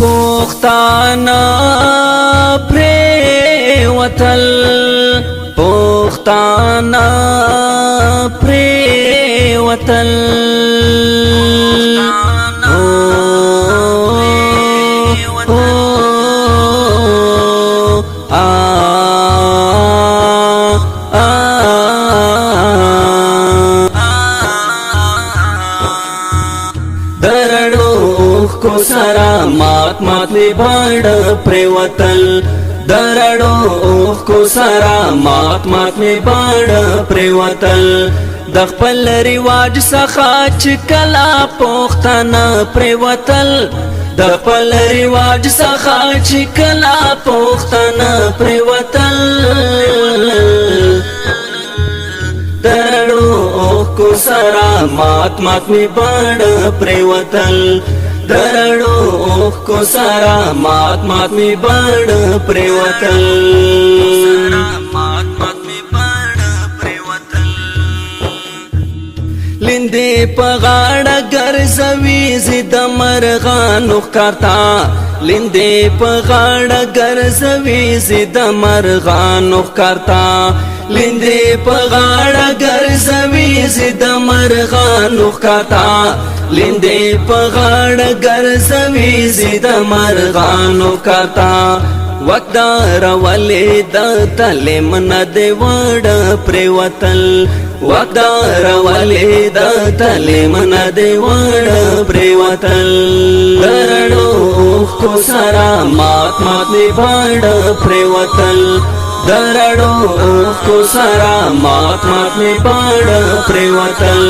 پختانا پریوتل پختانا پریوتل को सारा मात मात में भाड़ प्रेवतल दरड़ो को सारा मात मात में भाड़ प्रेवतल दखपल रिवाज सखाच कला पोख्ताना प्रेवतल दखपल रिवाज सखाच कला पोख्ताना प्रेवतल दरड़ो को सारा मात मात में भाड़ प्रेवतल दरड़ो को सारा मात मात में बाण प्रेवतल लिंदे पगाड़ गरजवी जिद मरगान करता लिंदे पगाड़ गरजवी जिद मरगान करता लिंदे पगाड़ गरजवी जिद मरगान करता लिंदे पगाड़ गरजवी जिद मरगानो काता वक्दार वले दतले मन देवड प्रेवतल वक्दार वले दतले मन देवड प्रेवतल दरड़ो को सारा मात मात में भाड़ प्रेवतल दरड़ो को सारा मात मात में भाड़ प्रेवतल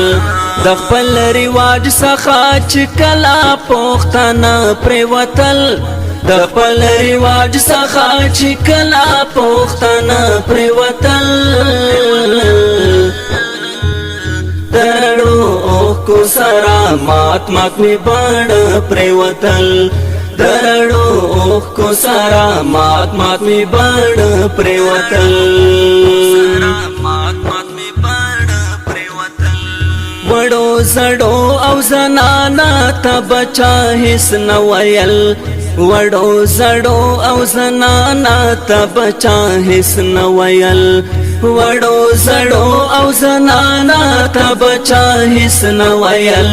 दखपल रिवाज सखाच कला पोख्ताना प्रेवतल दखपल रिवाज सखाच कला पोख्ताना प्रेवतल दरड़ो को सारा मात मात में बाण प्रेवतल दरड़ो को सारा मात मात में बाण प्रेवतल वड़ो जड़ो औ जनाना तब चाहिस नवयल वड़ो जड़ो औ जनाना तब चाहिस नवयल वड़ो जड़ो औ जनाना तब चाहिस नवयल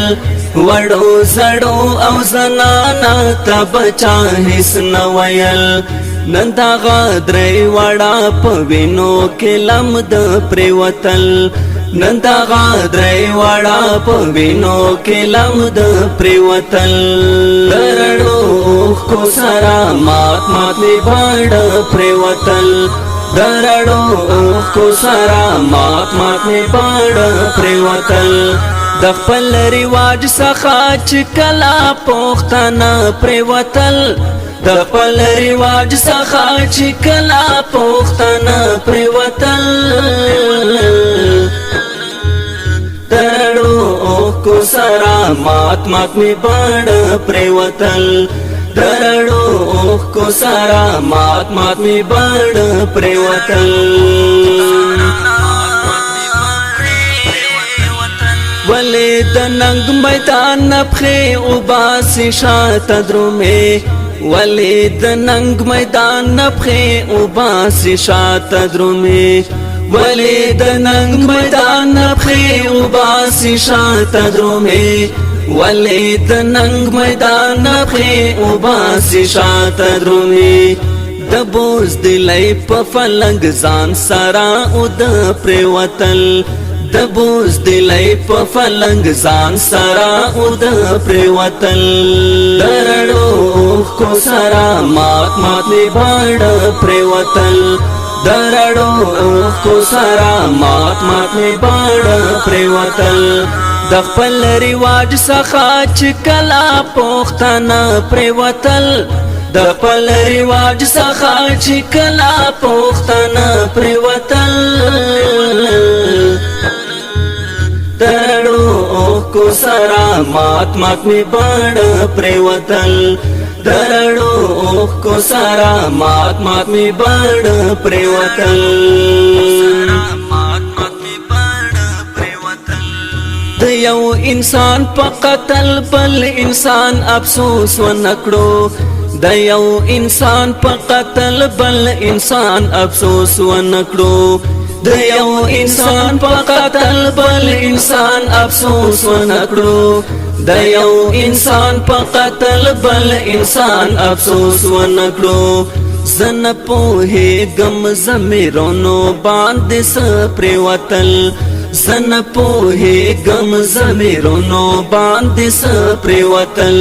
वड़ो जड़ो औ जनाना तब चाहिस नवयल नंदा गाद्रे वड़ा पविनो के लमद प्रेवतल नंदा गाद्रे वड़ा पविनो के लमद प्रेवतल दरड़ो को सारा मात मात में भाड़ प्रेवतल दरड़ो को सारा मात मात में भाड़ प्रेवतल दखपल रिवाज सखाच कला पोख्ताना प्रेवतल दखपल रिवाज सखाच कला पोख्ताना प्रेवतल दरड़ो को सारा मात मात में बाण प्रेवतल दरड़ो को सारा मात मात में बाण प्रेवतल वले दनंग मैदान नफे उबासी शात द्रुमे वले दनंग मैदान नफे उबासी शात द्रुमे वले दनंग मैदान नफे उबासी शात द्रुमे वले दनंग मैदान नफे उबासी शात द्रुमे दबोज दिलाई पफलंग जान सारा उद प्रेवतल दबोज दिलाई पफलंग जान सारा उद प्रेवतल दरड़ो को सारा मात मात में भाड़ प्रेवतल दरड़ो को सारा मात मात में भाड़ प्रेवतल दखपल रिवाज सखाच कला पोख्ताना प्रेवतल दखपल रिवाज सखाच कला पोख्ताना प्रेवतल दरड़ो को सारा मात मात में बाण प्रेवतल दरड़ो को सारा मात मात में बाण प्रेवतल दयौ इंसान पकतल बल इंसान अफसोस व नकड़ो د یو انسان په قتل بل انسان افسوس ونکړو د یو انسان په قتل بل انسان افسوس ونکړو د یو انسان په قتل بل انسان افسوس ونکړو زن پوهېږم ضمیرونو باندې څه پرېوتل زن پوهېږم ضمیرونو باندې څه پرېوتل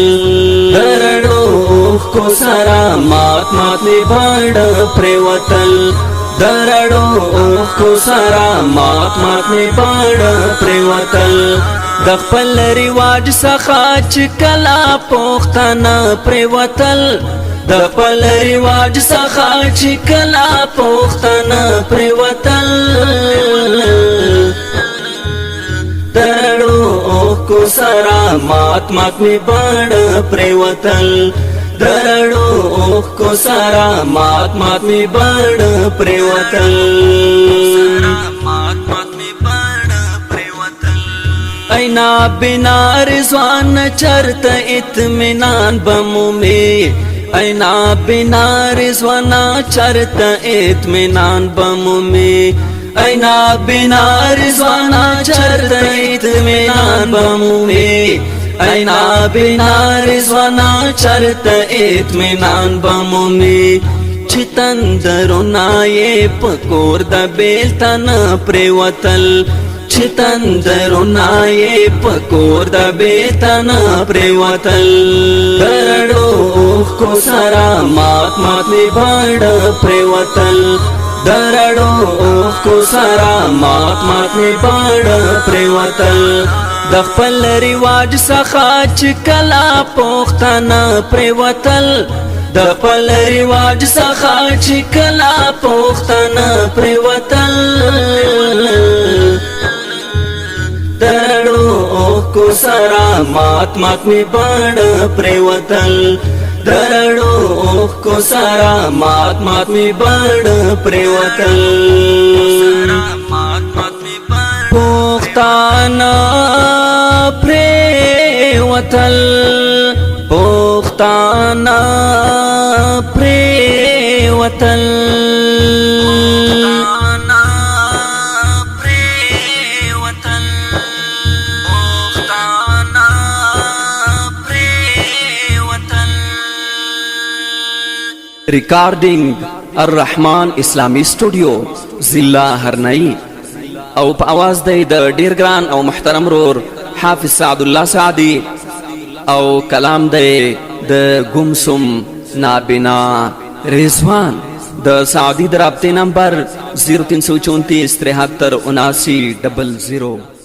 د رڼو اوښکو سره مات مات مې باڼه پرېوتل د رڼو اوښکو سره مات مات مې باڼه پرېوتل د خپل رواج څخه چې کله پښتانه پرېوتل د خپل رواج څخه چې کله پښتانه پرېوتل د رڼو اوښکو سره مات مات مې باڼه پرېوتل د رڼو اوښکو سره مات مات مې باڼه پرېوتل اینا بنا رضوان چرته اطمینان بمومي اینا بنا رضوان چرته اطمینان بمومي اینا بنا رضوان چرته اطمینان بمومي اینا بنا رضوان چرته اطمینان بمومي چې تندرونه یې په کور د بیلتن پرېوتل چې تندرونه یې په کور د بیلتن پرېوتل د رڼو اوښکو سره مات مات مې باڼه پرېوتل د رڼو اوښکو سره مات مات مې باڼه پرېوتل د خپل رواج څخه چې کله پښتانه پرېوتل د خپل رواج څخه چې کله پښتانه پرېوتل د رڼو اوښکو سره مات مات مې باڼه پرېوتل د رڼو اوښکو سره مات مات مې باڼه پرېوتل پښتانه پرېوتل پښتانه پرېوتل ریکارډینګ الرحمن اسلامی سټوډیو ضلع هرنئی او په आवाज د ډیر ګران او محترم رور حافظ سعد الله سعدي او کلام د گمسم نابینا رضوان د سعودي د رابطې نمبر 0334 73 79 00